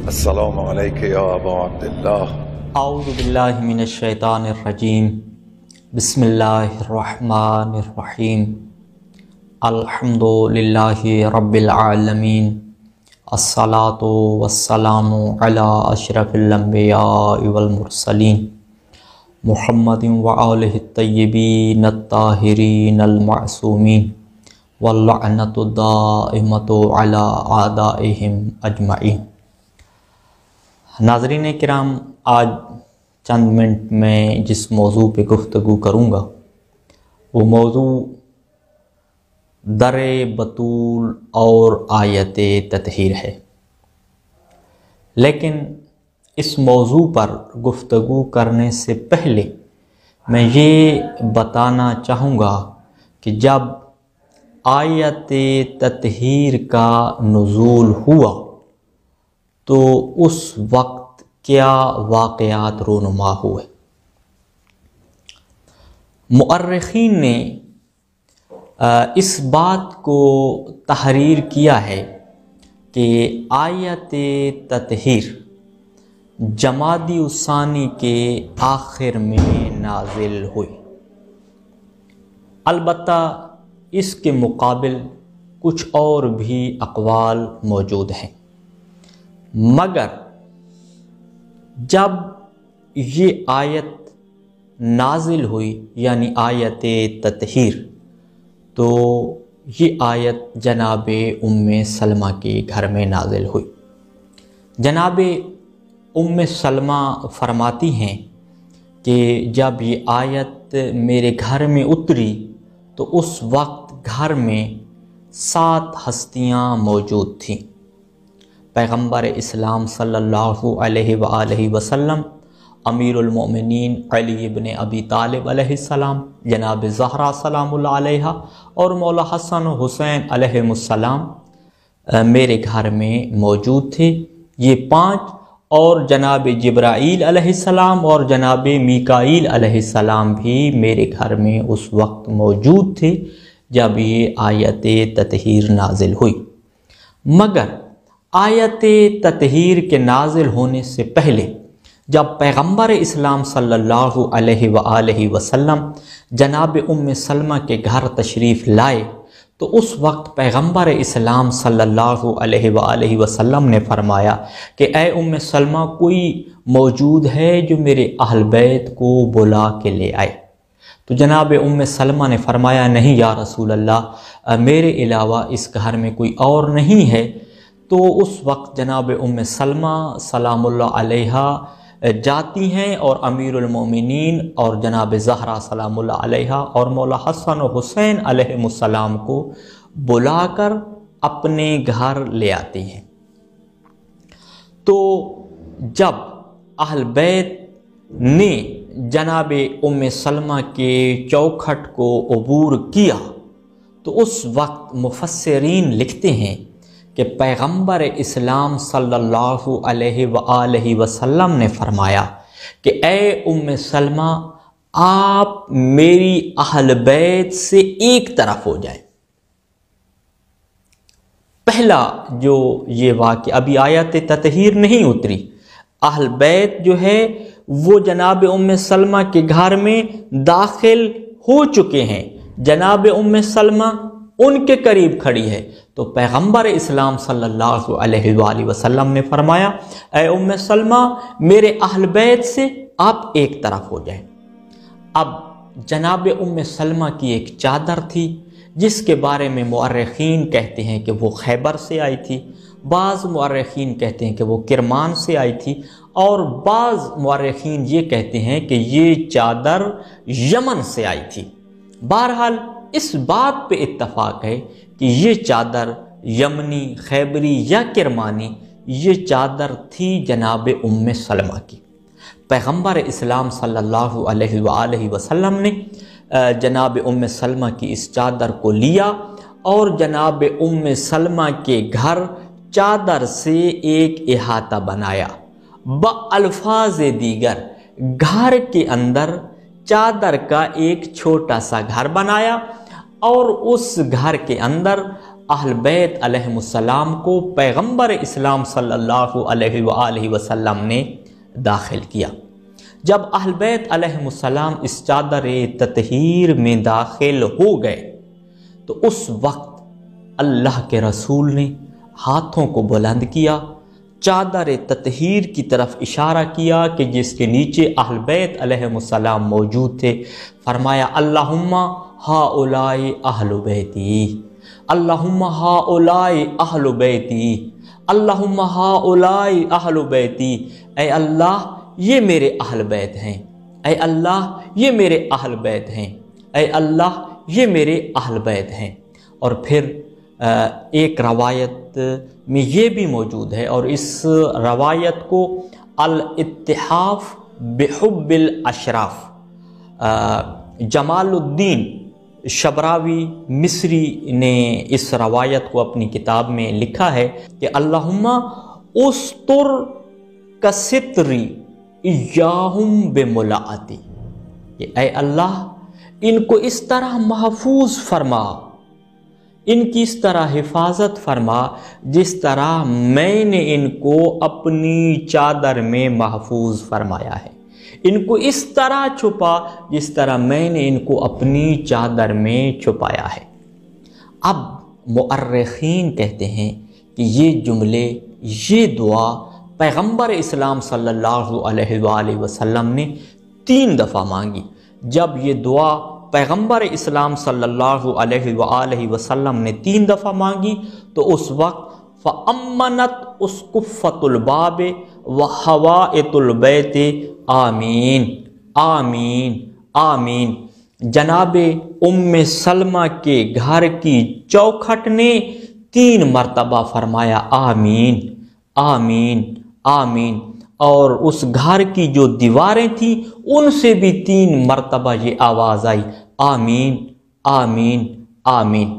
السلام علیکم یا ابا عبداللہ۔ اعوذ باللہ من الشیطان الرجیم، بسم اللہ الرحمن الرحیم، الحمد للہ رب العالمین، الصلاۃ والسلام علی اشرف الانبیاء والمرسلین، محمد وآلہ الطیبین الطاہرین المعصومین، واللعنۃ الدائمۃ علی اعدائہم اجمعین۔ ناظرین کرام، آج چند منٹ میں جس موضوع پہ گفتگو کروں گا وہ موضوع در بطول اور آیت تطہیر ہے، لیکن اس موضوع پر گفتگو کرنے سے پہلے میں یہ بتانا چاہوں گا کہ جب آیت تطہیر کا نزول ہوا تو اس وقت کیا واقعات رونما ہوئے۔ مؤرخین نے اس بات کو تحریر کیا ہے کہ آیت تطہیر جمادی الثانی کے آخر میں نازل ہوئی، البتہ اس کے مقابل کچھ اور بھی اقوال موجود ہیں، مگر جب یہ آیت نازل ہوئی یعنی آیت تطہیر، تو یہ آیت جناب ام سلمہ کے گھر میں نازل ہوئی۔ جناب ام سلمہ فرماتی ہیں کہ جب یہ آیت میرے گھر میں اتری تو اس وقت گھر میں 7 ہستیاں موجود تھیں۔ پیغمبر اسلام صلی اللہ علیہ وآلہ وسلم، امیر المؤمنین علی ابن ابی طالب علیہ السلام، جناب زہرا سلام اللہ علیہا اور مولا حسن و حسین علیہ السلام میرے گھر میں موجود تھے، یہ 5، اور جناب جبرائیل علیہ السلام اور جناب میکائیل علیہ السلام بھی میرے گھر میں اس وقت موجود تھے جب یہ آیت تطہیر نازل ہوئی۔ مگر آیت تطہیر کے نازل ہونے سے پہلے جب پیغمبر اسلام صلی اللہ علیہ وآلہ وسلم جناب ام سلمہ کے گھر تشریف لائے تو اس وقت پیغمبر اسلام صلی اللہ علیہ وآلہ وسلم نے فرمایا کہ اے ام سلمہ، کوئی موجود ہے جو میرے اہل بیت کو بلا کے لے آئے؟ تو جناب ام سلمہ نے فرمایا نہیں یا رسول اللہ، میرے علاوہ اس گھر میں کوئی اور نہیں ہے۔ تو اس وقت جناب ام سلمہ سلام اللہ علیہا جاتی ہیں اور امیر المومنین اور جناب زہرا سلام اللہ علیہا اور مولا حسن و حسین علیہ السلام کو بلا کر اپنے گھر لے آتی ہیں۔ تو جب اہل بیت نے جناب ام سلمہ کے چوکھٹ کو عبور کیا تو اس وقت مفسرین لکھتے ہیں کہ پیغمبر اسلام صلی اللہ علیہ وآلہ وسلم نے فرمایا کہ اے ام سلمہ، آپ میری اہل بیت سے ایک طرف ہو جائیں۔ پہلا جو یہ واقعہ، ابھی آیت تطہیر نہیں اتری، اہل بیت جو ہے وہ جناب ام سلمہ کے گھر میں داخل ہو چکے ہیں، جناب ام سلمہ ان کے قریب کھڑی ہے، تو پیغمبر اسلام صلی اللہ علیہ وآلہ وسلم نے فرمایا اے ام سلمہ، میرے اہل بیت سے آپ ایک طرف ہو جائیں۔ اب جناب ام سلمہ کی ایک چادر تھی جس کے بارے میں مؤرخین کہتے ہیں کہ وہ خیبر سے آئی تھی، بعض مؤرخین کہتے ہیں کہ وہ کرمان سے آئی تھی، اور بعض مؤرخین یہ کہتے ہیں کہ یہ چادر یمن سے آئی تھی۔ بہرحال اس بات پہ اتفاق ہے کہ یہ چادر یمنی، خیبری یا کرمانی، یہ چادر تھی جناب ام سلمہ کی۔ پیغمبر اسلام صلی اللہ علیہ وآلہ وسلم نے جناب ام سلمہ کی اس چادر کو لیا اور جناب ام سلمہ کے گھر چادر سے ایک احاطہ بنایا، بالفاظ دیگر گھر کے اندر چادر کا ایک چھوٹا سا گھر بنایا اور اس گھر کے اندر اہل بیت علیہم السلام کو پیغمبر اسلام صلی اللہ علیہ وآلہ وسلم نے داخل کیا۔ جب اہل بیت علیہم السلام اس چادر تطہیر میں داخل ہو گئے تو اس وقت اللہ کے رسول نے ہاتھوں کو بلند کیا، چادر تطہیر کی طرف اشارہ کیا کہ جس کے نیچے اہل بیت علیہم السلام موجود تھے، فرمایا اللہم ہؤلاء اہل بیتی، اللہم ہؤلاء اہل بیتی، اللہم ہؤلاء اہل بیتی، اے اللہ یہ میرے اہل بیت ہیں، اے اللہ یہ میرے اہل بیت ہیں، اے اللہ یہ میرے اہل بیت ہیں۔ اور پھر ایک روایت میں یہ بھی موجود ہے، اور اس روایت کو الاتحاف بحب الاشراف جمال الدین شبراوی مصری نے اس روایت کو اپنی کتاب میں لکھا ہے کہ اللہم استر کستری ایاہم بملاعتی، کہ اے اللہ ان کو اس طرح محفوظ فرما، ان کی اس طرح حفاظت فرما جس طرح میں نے ان کو اپنی چادر میں محفوظ فرمایا ہے، ان کو اس طرح چھپا جس طرح میں نے ان کو اپنی چادر میں چھپایا ہے۔ اب مؤرخین کہتے ہیں کہ یہ جملے، یہ دعا پیغمبر اسلام صلی اللہ علیہ وآلہ وسلم نے 3 دفعہ مانگی۔ جب یہ دعا پیغمبر اسلام صلی اللہ علیہ وآلہ وسلم نے 3 دفعہ مانگی تو اس وقت فَأَمَّنَتْ أُسْقُفَّةُ الْبَابِ وَحَوَائِطُ الْبَيْتِ آمین آمین آمین۔ جناب ام سلمہ کے گھر کی چوکھٹ نے 3 مرتبہ فرمایا آمین آمین آمین، اور اس گھر کی جو دیواریں تھیں ان سے بھی 3 مرتبہ یہ آواز آئی آمین آمین آمین۔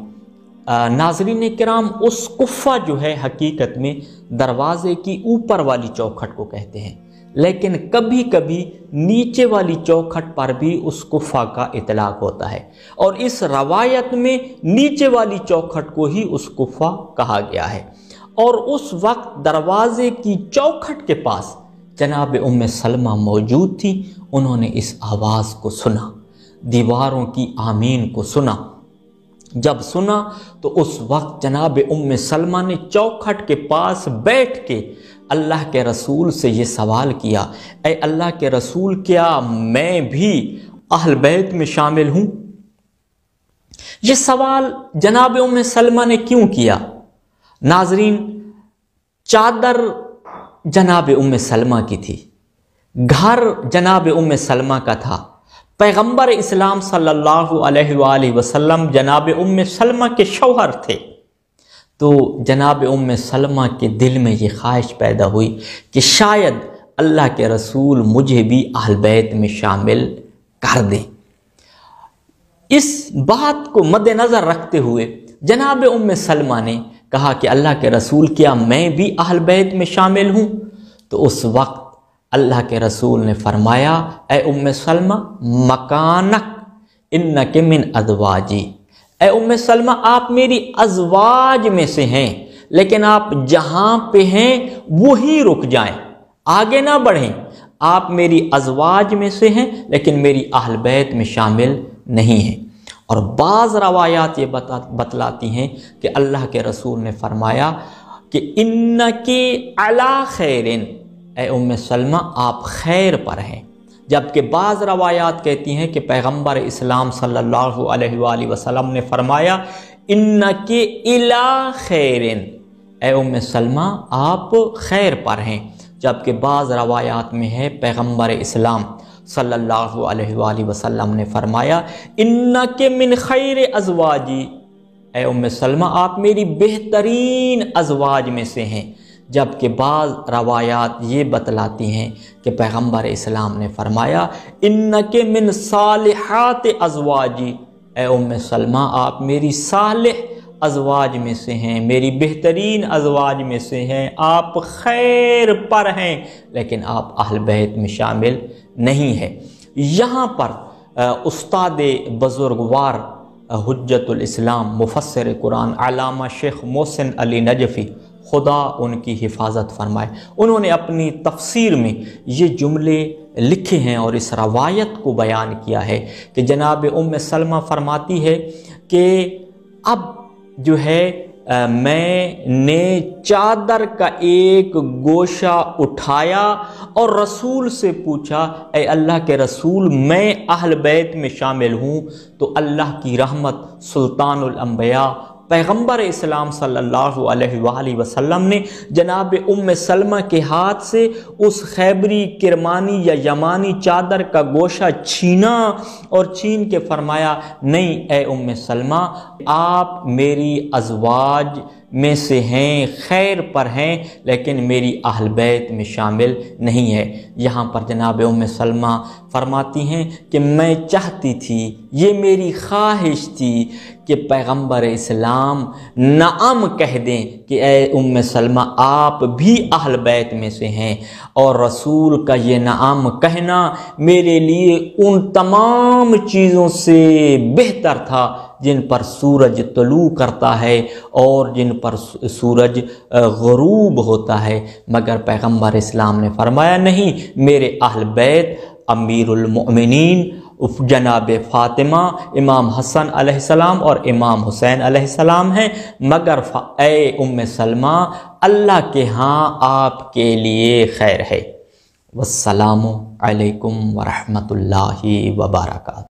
ناظرین کرام، اس کفہ جو ہے حقیقت میں دروازے کی اوپر والی چوکھٹ کو کہتے ہیں، لیکن کبھی کبھی نیچے والی چوکھٹ پر بھی اس کفہ کا اطلاق ہوتا ہے، اور اس روایت میں نیچے والی چوکھٹ کو ہی اس کفہ کہا گیا ہے۔ اور اس وقت دروازے کی چوکھٹ کے پاس جناب ام سلمہ موجود تھی، انہوں نے اس آواز کو سنا، دیواروں کی آمین کو سنا۔ جب سنا تو اس وقت جناب ام سلمہ نے چوکھٹ کے پاس بیٹھ کے اللہ کے رسول سے یہ سوال کیا، اے اللہ کے رسول کیا میں بھی اہل بیت میں شامل ہوں؟ یہ سوال جناب ام سلمہ نے کیوں کیا؟ ناظرین، چادر جناب ام سلمہ کی تھی، گھر جناب ام سلمہ کا تھا، پیغمبر اسلام صلی اللہ علیہ وآلہ وسلم جناب ام سلمہ کے شوہر تھے، تو جناب ام سلمہ کے دل میں یہ خواہش پیدا ہوئی کہ شاید اللہ کے رسول مجھے بھی اہل بیت میں شامل کر دیں۔ اس بات کو مد نظر رکھتے ہوئے جناب ام سلمہ نے کہا کہ اللہ کے رسول کیا میں بھی اہل بیت میں شامل ہوں؟ تو اس وقت اللہ کے رسول نے فرمایا اے ام سلمہ مکانک انک من ازواجی، اے ام سلمہ آپ میری ازواج میں سے ہیں، لیکن آپ جہاں پہ ہیں وہی رک جائیں، آگے نہ بڑھیں، آپ میری ازواج میں سے ہیں لیکن میری اہل بیت میں شامل نہیں ہیں۔ اور بعض روایات یہ بتلاتی ہیں کہ اللہ کے رسول نے فرمایا کہ انکی علی خیرن، اے ام سلمہ آپ خیر پر ہیں، جبکہ بعض روایات کہتی ہیں کہ پیغمبر اسلام صلی اللہ علیہ وآلہ وسلم نے فرمایا انکی الی خیرن، اے ام سلمہ آپ خیر پر ہیں، جبکہ بعض روایات میں ہے پیغمبر اسلام صلی اللہ علیہ وآلہ وسلم نے فرمایا انک من خیر ازواجی، اے ام سلمہ آپ میری بہترین ازواج میں سے ہیں، جبکہ بعض روایات یہ بتلاتی ہیں کہ پیغمبر اسلام نے فرمایا انک من صالحات ازواجی، اے ام سلمہ آپ میری صالح ازواج میں سے ہیں، میری بہترین ازواج میں سے ہیں، آپ خیر پر ہیں لیکن آپ اہل بیت میں شامل نہیں ہیں۔ یہاں پر استاد بزرگوار حجت الاسلام مفسر قرآن علامہ شیخ محسن علی نجفی خدا ان کی حفاظت فرمائے، انہوں نے اپنی تفسیر میں یہ جملے لکھے ہیں اور اس روایت کو بیان کیا ہے کہ جناب ام سلمہ فرماتی ہے کہ اب جو ہے میں نے چادر کا ایک گوشہ اٹھایا اور رسول سے پوچھا، اے اللہ کے رسول میں اہل بیت میں شامل ہوں؟ تو اللہ کی رحمت سلطان الانبیاء پیغمبر اسلام صلی اللہ علیہ وآلہ وسلم نے جناب ام سلمہ کے ہاتھ سے اس خیبری کرمانی یا یمانی چادر کا گوشہ چھینا اور چھین کے فرمایا، نہیں اے ام سلمہ، آپ میری ازواج میں سے ہیں، خیر پر ہیں، لیکن میری اہل بیت میں شامل نہیں ہے۔ یہاں پر جناب ام سلمہ فرماتی ہیں کہ میں چاہتی تھی، یہ میری خواہش تھی کہ پیغمبر اسلام نعم کہہ دیں کہ اے ام سلمہ آپ بھی اہل بیت میں سے ہیں، اور رسول کا یہ نعم کہنا میرے لیے ان تمام چیزوں سے بہتر تھا جن پر سورج طلوع کرتا ہے اور جن پر سورج غروب ہوتا ہے، مگر پیغمبر اسلام نے فرمایا نہیں، میرے اہل بیت امیر المؤمنین جناب فاطمہ، امام حسن علیہ السلام اور امام حسین علیہ السلام ہیں، مگر اے ام سلمہ اللہ کے ہاں آپ کے لیے خیر ہے۔ والسلام علیکم ورحمۃ اللہ وبرکاتہ۔